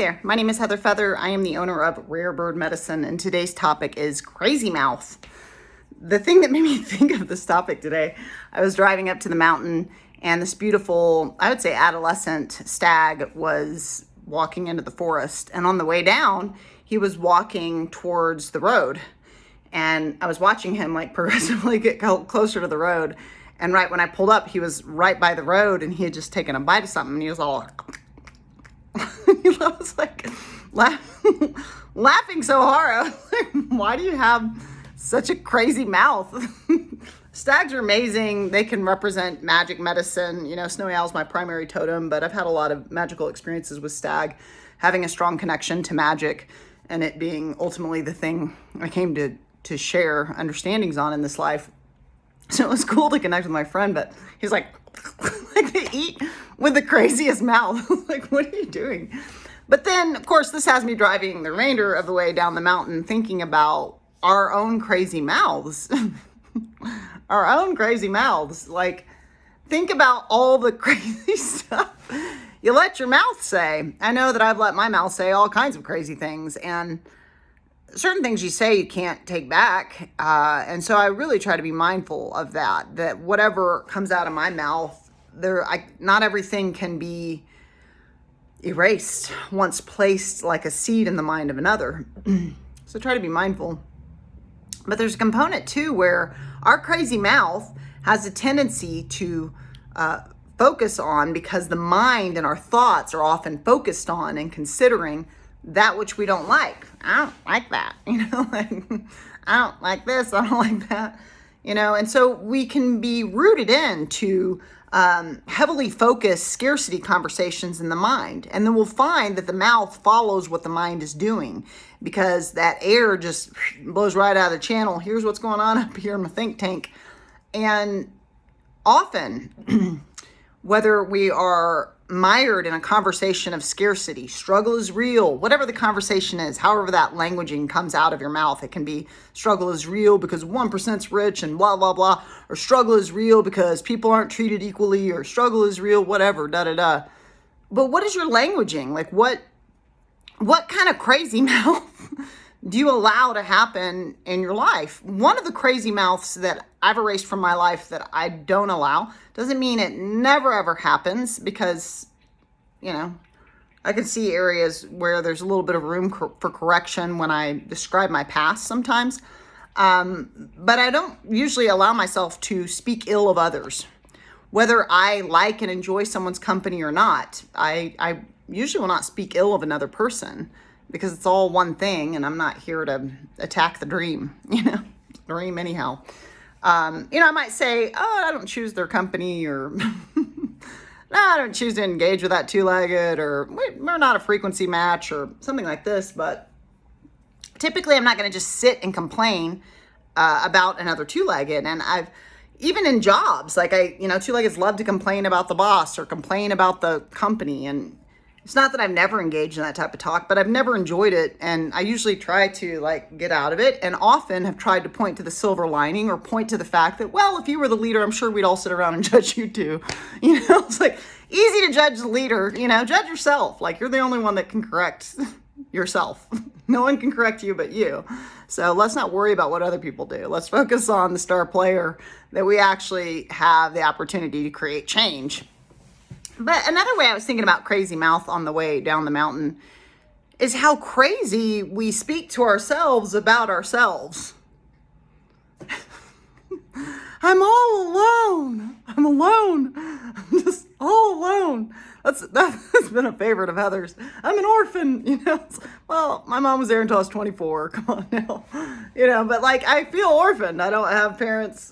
Hey there, my name is Heather Feather. I am the owner of Rare Bird Medicine, and today's topic is crazy mouth. The thing that made me think of this topic today, I was driving up to the mountain, and this beautiful, I would say adolescent stag was walking into the forest, and on the way down, he was walking towards the road. And I was watching him like progressively get closer to the road. And right when I pulled up, he was right by the road, and he had just taken a bite of something, and he was all I was like laughing so hard. I was like, why do you have such a crazy mouth? Stags are amazing. They can represent magic medicine. You know, snowy owl is my primary totem, but I've had a lot of magical experiences with stag, having a strong connection to magic, and it being ultimately the thing I came to share understandings on in this life. So it was cool to connect with my friend, but he's like they eat with the craziest mouth. Like, what are you doing? But then, of course, this has me driving the remainder of the way down the mountain thinking about our own crazy mouths. Our own crazy mouths. Like, think about all the crazy stuff you let your mouth say. I know that I've let my mouth say all kinds of crazy things, and certain things you say you can't take back. And so I really try to be mindful of that whatever comes out of my mouth, not everything can be erased once placed like a seed in the mind of another. So try to be mindful. But there's a component too where our crazy mouth has a tendency to focus on, because the mind and our thoughts are often focused on and considering that which we don't like. I don't like that, like, I don't like this, I don't like that, and so we can be rooted into heavily focused scarcity conversations in the mind. And then we'll find that the mouth follows what the mind is doing, because that air just blows right out of the channel. Here's what's going on up here in my think tank. And often, whether we are mired in a conversation of scarcity, struggle is real, whatever the conversation is, however that languaging comes out of your mouth, it can be struggle is real because 1%'s rich and blah, blah, blah, or struggle is real because people aren't treated equally, or struggle is real, whatever, da, da, da. But what is your languaging? Like, what kind of crazy mouth do you allow to happen in your life? One of the crazy mouths that I've erased from my life that I don't allow doesn't mean it never ever happens, because, I can see areas where there's a little bit of room for correction when I describe my past sometimes. But I don't usually allow myself to speak ill of others. Whether I like and enjoy someone's company or not, I usually will not speak ill of another person, because it's all one thing, and I'm not here to attack the dream, dream anyhow. I might say, oh, I don't choose their company, or no, I don't choose to engage with that two-legged, or we're not a frequency match, or something like this. But typically I'm not going to just sit and complain about another two-legged. And even in jobs, like two-leggeds love to complain about the boss or complain about the company. And it's not that I've never engaged in that type of talk, but I've never enjoyed it. And I usually try to get out of it, and often have tried to point to the silver lining, or point to the fact that, well, if you were the leader, I'm sure we'd all sit around and judge you too. It's like easy to judge the leader, judge yourself. Like, you're the only one that can correct yourself. No one can correct you but you. So let's not worry about what other people do. Let's focus on the star player, that we actually have the opportunity to create change. But another way I was thinking about crazy mouth on the way down the mountain is how crazy we speak to ourselves about ourselves. I'm all alone. I'm alone. I'm just all alone. That's been a favorite of Heather's. I'm an orphan, Well, my mom was there until I was 24. Come on now. But I feel orphaned. I don't have parents,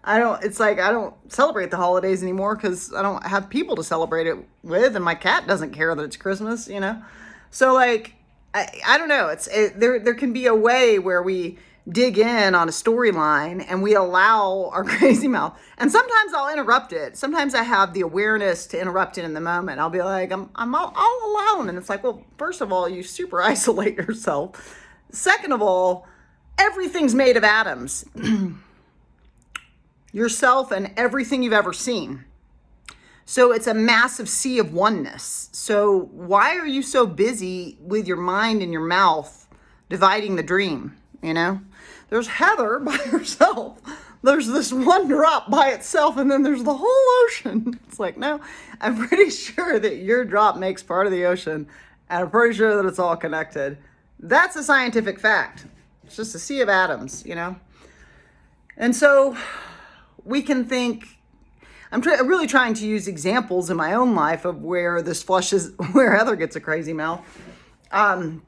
I don't celebrate the holidays anymore because I don't have people to celebrate it with, and my cat doesn't care that it's Christmas, So I don't know. There can be a way where we dig in on a storyline and we allow our crazy mouth. And sometimes I'll interrupt it. Sometimes I have the awareness to interrupt it in the moment. I'll be like, I'm all alone. And it's like, well, first of all, you super isolate yourself. Second of all, everything's made of atoms. Yourself and everything you've ever seen. So it's a massive sea of oneness. So why are you so busy with your mind and your mouth dividing the dream? You know, there's Heather by herself. There's this one drop by itself, and then there's the whole ocean. It's like, no, I'm pretty sure that your drop makes part of the ocean, and I'm pretty sure that it's all connected. That's a scientific fact. It's just a sea of atoms, you know? And so we can think, I'm really trying to use examples in my own life of where this flushes, where Heather gets a crazy mouth. I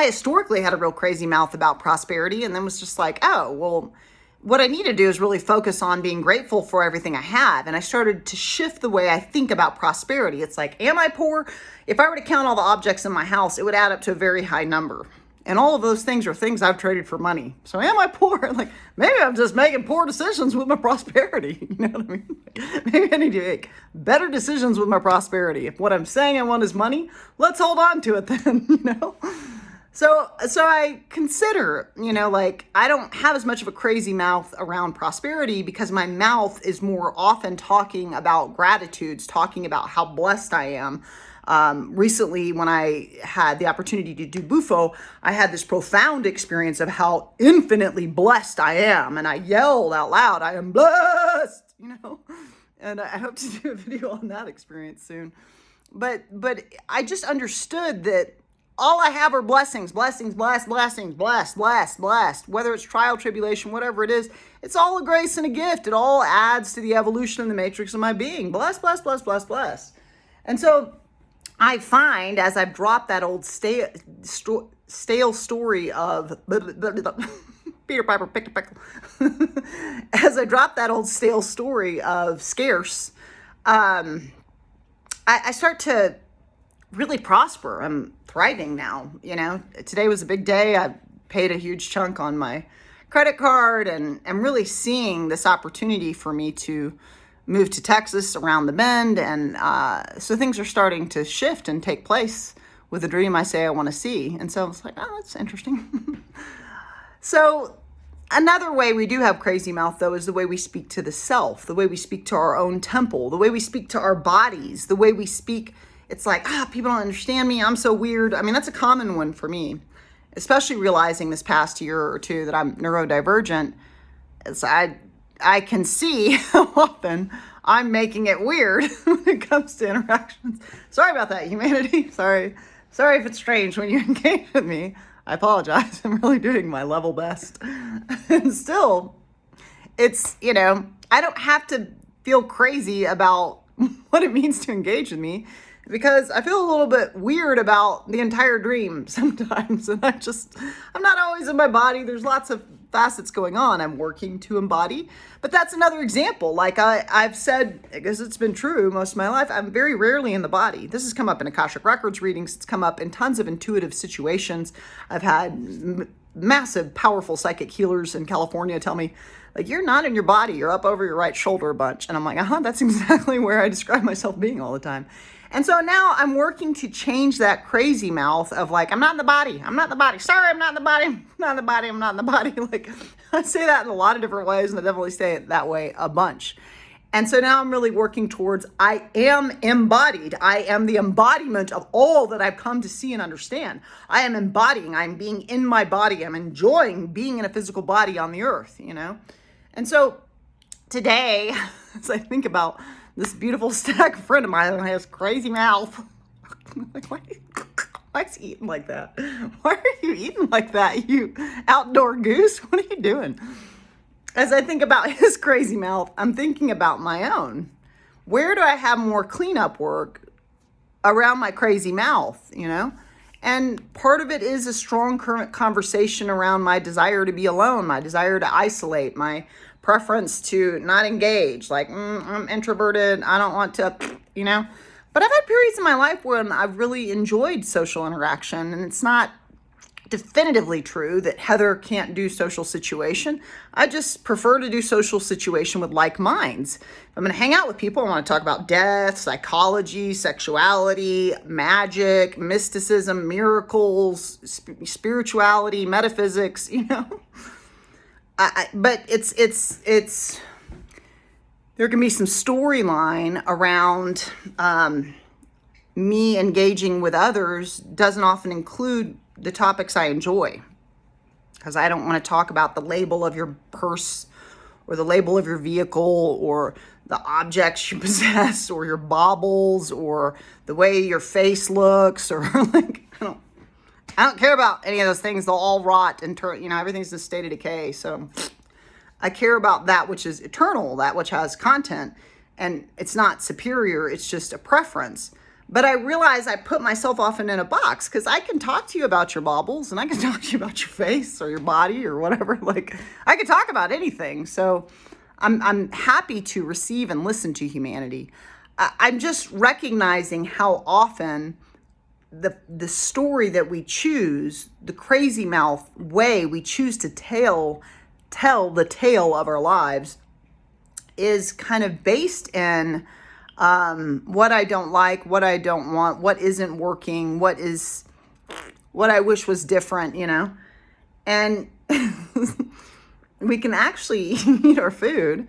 historically had a real crazy mouth about prosperity, and then was just like, oh, well, what I need to do is really focus on being grateful for everything I have. And I started to shift the way I think about prosperity. It's like, am I poor? If I were to count all the objects in my house, it would add up to a very high number. And all of those things are things I've traded for money. So am I poor? Like, maybe I'm just making poor decisions with my prosperity. You know what I mean? Maybe I need to make better decisions with my prosperity. If what I'm saying I want is money, let's hold on to it then, you know? So I consider, you know, like, I don't have as much of a crazy mouth around prosperity because my mouth is more often talking about gratitudes, talking about how blessed I am. Recently, when I had the opportunity to do Bufo, I had this profound experience of how infinitely blessed I am. And I yelled out loud, I am blessed, you know, and I hope to do a video on that experience soon. But I just understood that all I have are blessings, blessings, blessed, blessings, blessed, blessed, blessed. Whether it's trial, tribulation, whatever it is, it's all a grace and a gift. It all adds to the evolution and the matrix of my being. Blessed, blessed, blessed, blessed, blessed. And so I find as I've dropped that old stale story of Peter Piper picked a pickle, as I drop that old stale story of scarce, I start to really prosper. I'm thriving now. You know, today was a big day. I paid a huge chunk on my credit card, and I'm really seeing this opportunity for me to move to Texas around the bend. And so things are starting to shift and take place with the dream I say I want to see. And so I was like, oh, that's interesting. So another way we do have crazy mouth, though, is the way we speak to the self, the way we speak to our own temple, the way we speak to our bodies, the way we speak. It's like, people don't understand me. I'm so weird. I mean, that's a common one for me, especially realizing this past year or two that I'm neurodivergent. It's, I can see how often I'm making it weird when it comes to interactions. Sorry about that, humanity. Sorry if it's strange when you engage with me. I apologize. I'm really doing my level best. And still, it's, you know, I don't have to feel crazy about what it means to engage with me, because I feel a little bit weird about the entire dream sometimes. And I'm not always in my body. There's lots of facets going on I'm working to embody. But that's another example. Like I've said, because it's been true most of my life, I'm very rarely in the body. This has come up in Akashic Records readings. It's come up in tons of intuitive situations. I've had massive, powerful psychic healers in California tell me, like, you're not in your body. You're up over your right shoulder a bunch. And I'm like, that's exactly where I describe myself being all the time. And so now I'm working to change that crazy mouth of like, I'm not in the body. I'm not in the body. Sorry, I'm not in the body. I'm not in the body. I'm not in the body. Like, I say that in a lot of different ways, and I definitely say it that way a bunch. And so now I'm really working towards, I am embodied. I am the embodiment of all that I've come to see and understand. I am embodying. I'm being in my body. I'm enjoying being in a physical body on the earth, you know? And so today, as I think about this beautiful stack friend of mine that has crazy mouth. Like, why is he eating like that? Why are you eating like that, you outdoor goose? What are you doing? As I think about his crazy mouth, I'm thinking about my own. Where do I have more cleanup work around my crazy mouth, you know? And part of it is a strong current conversation around my desire to be alone, my desire to isolate, my preference to not engage, like, I'm introverted, I don't want to, you know. But I've had periods in my life when I've really enjoyed social interaction, and it's not definitively true that Heather can't do social situation. I just prefer to do social situation with like minds. If I'm going to hang out with people, I want to talk about death, psychology, sexuality, magic, mysticism, miracles, spirituality, metaphysics, you know. But it's There can be some storyline around me engaging with others doesn't often include the topics I enjoy, because I don't want to talk about the label of your purse or the label of your vehicle or the objects you possess or your baubles or the way your face looks or like, I don't care about any of those things. They'll all rot and turn, everything's in a state of decay. So I care about that which is eternal, that which has content, and it's not superior. It's just a preference. But I realize I put myself often in a box, because I can talk to you about your baubles and I can talk to you about your face or your body or whatever. Like, I can talk about anything. So I'm happy to receive and listen to humanity. I'm just recognizing how often the story that we choose, the crazy mouth way we choose to tell the tale of our lives, is kind of based in what I don't like, what I don't want, what isn't working, what I wish was different, and we can actually eat our food,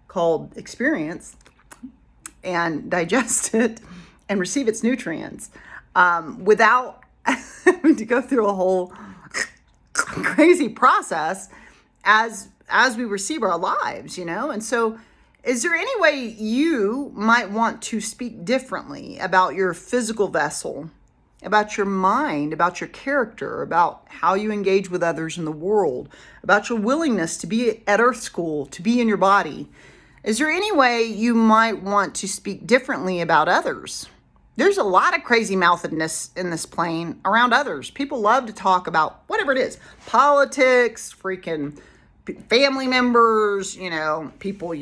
called experience, and digest it and receive its nutrients without having to go through a whole crazy process as we receive our lives, And so, is there any way you might want to speak differently about your physical vessel, about your mind, about your character, about how you engage with others in the world, about your willingness to be at Earth School, to be in your body? Is there any way you might want to speak differently about others? There's a lot of crazy mouthedness in this plane around others. People love to talk about whatever it is, politics, freaking family members, people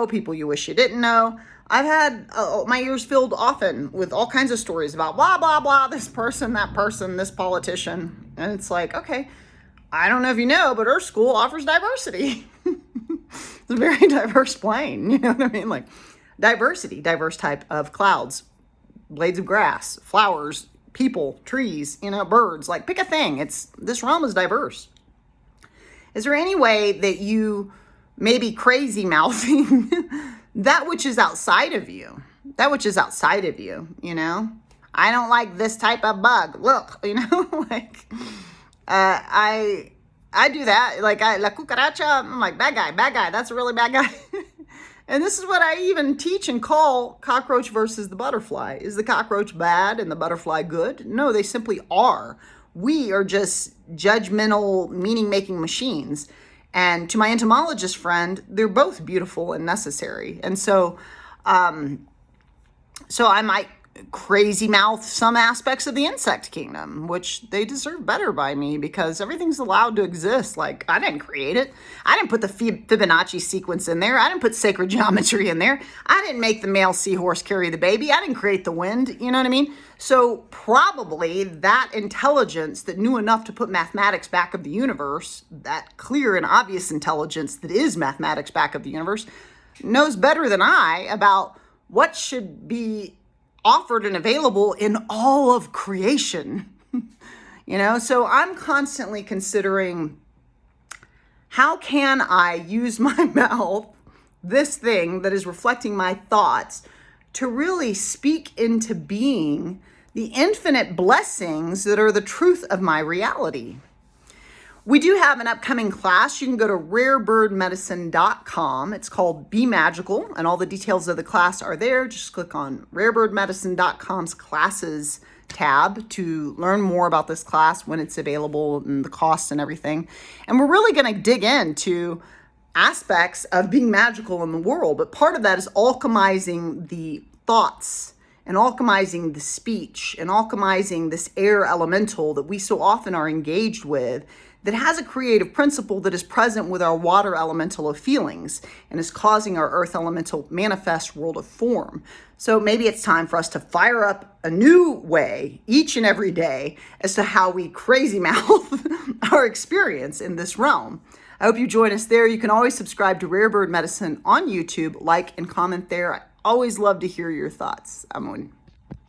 people you wish you didn't know. I've had my ears filled often with all kinds of stories about blah, blah, blah, this person, that person, this politician. And it's like, okay, I don't know if you know, but Earth School offers diversity. It's a very diverse plane, you know what I mean? Like diversity, diverse type of clouds, blades of grass, flowers, people, trees, birds, like pick a thing. This realm is diverse. Is there any way that you may be crazy mouthing that which is outside of you? That which is outside of you, I don't like this type of bug. Look, like I do that. Like la cucaracha, I'm like, bad guy. That's a really bad guy. And this is what I even teach and call cockroach versus the butterfly. Is the cockroach bad and the butterfly good? No, they simply are. We are just judgmental, meaning-making machines. And to my entomologist friend, they're both beautiful and necessary. And so I might crazy mouth some aspects of the insect kingdom, which they deserve better by me, because everything's allowed to exist. Like, I didn't create it. I didn't put the Fibonacci sequence in there. I didn't put sacred geometry in there. I didn't make the male seahorse carry the baby. I didn't create the wind. You know what I mean? So probably that intelligence that knew enough to put mathematics back of the universe, that clear and obvious intelligence that is mathematics back of the universe, knows better than I about what should be offered and available in all of creation. So I'm constantly considering, how can I use my mouth, this thing that is reflecting my thoughts, to really speak into being the infinite blessings that are the truth of my reality. We do have an upcoming class. You can go to rarebirdmedicine.com. It's called Be Magical, and all the details of the class are there. Just click on rarebirdmedicine.com's classes tab to learn more about this class, when it's available, and the cost and everything. And we're really going to dig into aspects of being magical in the world, but part of that is alchemizing the thoughts and alchemizing the speech and alchemizing this air elemental that we so often are engaged with, that has a creative principle that is present with our water elemental of feelings and is causing our earth elemental manifest world of form. So maybe it's time for us to fire up a new way each and every day as to how we crazy mouth our experience in this realm. I hope you join us there. You can always subscribe to Rare Bird Medicine on YouTube, like and comment there. I always love to hear your thoughts. Amun.